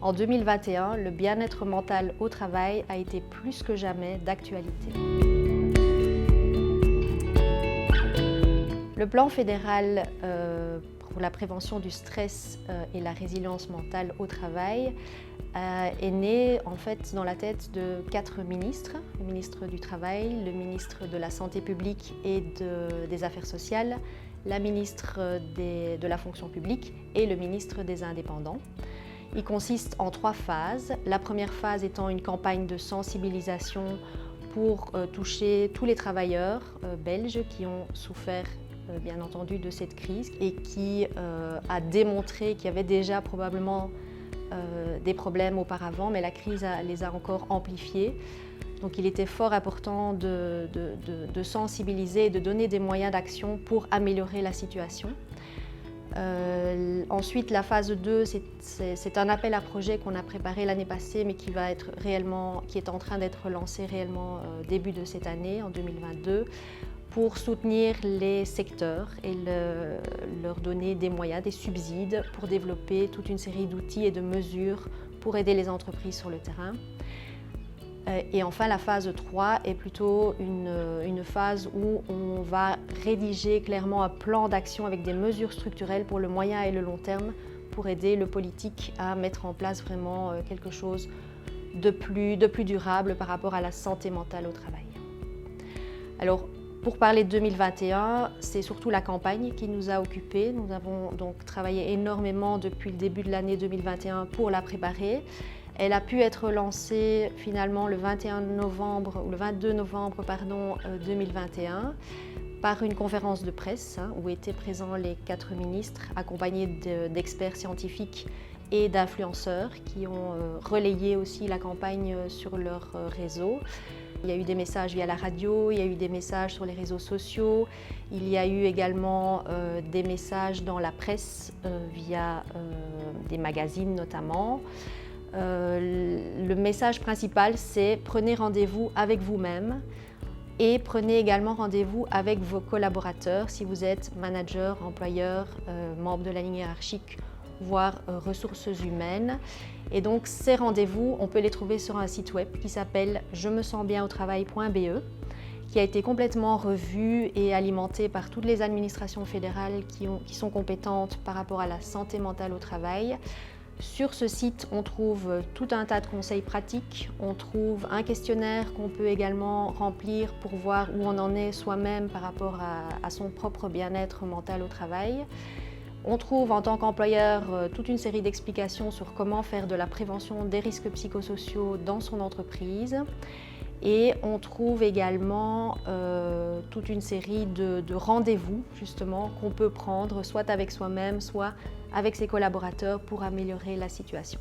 En 2021, le bien-être mental au travail a été plus que jamais d'actualité. Le plan fédéral pour la prévention du stress et la résilience mentale au travail est né en fait dans la tête de 4 ministres, le ministre du Travail, le ministre de la Santé publique et des Affaires sociales, la ministre de la Fonction publique et le ministre des Indépendants. Il consiste en 3 phases. La première phase étant une campagne de sensibilisation pour toucher tous les travailleurs belges qui ont souffert bien entendu de cette crise et qui a démontré qu'il y avait déjà probablement des problèmes auparavant, mais la crise les a encore amplifiés. Donc il était fort important de sensibiliser et de donner des moyens d'action pour améliorer la situation. Ensuite, la phase 2, c'est un appel à projet qu'on a préparé l'année passée, mais qui est en train d'être lancé réellement début de cette année, en 2022, pour soutenir les secteurs et leur donner des moyens, des subsides pour développer toute une série d'outils et de mesures pour aider les entreprises sur le terrain. Et enfin, la phase 3 est plutôt une phase où on va rédiger clairement un plan d'action avec des mesures structurelles pour le moyen et le long terme pour aider le politique à mettre en place vraiment quelque chose de plus durable par rapport à la santé mentale au travail. Alors, pour parler de 2021, c'est surtout la campagne qui nous a occupés. Nous avons donc travaillé énormément depuis le début de l'année 2021 pour la préparer. Elle a pu être lancée finalement le 22 novembre 2021 par une conférence de presse où étaient présents les 4 ministres accompagnés d'experts scientifiques et d'influenceurs qui ont relayé aussi la campagne sur leur réseau. Il y a eu des messages via la radio, il y a eu des messages sur les réseaux sociaux, il y a eu également des messages dans la presse via des magazines notamment. Le message principal, c'est prenez rendez-vous avec vous-même et prenez également rendez-vous avec vos collaborateurs si vous êtes manager, employeur, membre de la ligne hiérarchique, voire ressources humaines. Et donc ces rendez-vous, on peut les trouver sur un site web qui s'appelle jemesensbienautravail.be, qui a été complètement revu et alimenté par toutes les administrations fédérales qui sont compétentes par rapport à la santé mentale au travail. Sur ce site, on trouve tout un tas de conseils pratiques, on trouve un questionnaire qu'on peut également remplir pour voir où on en est soi-même par rapport à son propre bien-être mental au travail. On trouve en tant qu'employeur toute une série d'explications sur comment faire de la prévention des risques psychosociaux dans son entreprise. Et on trouve également toute une série de rendez-vous justement qu'on peut prendre soit avec soi-même, soit avec ses collaborateurs pour améliorer la situation.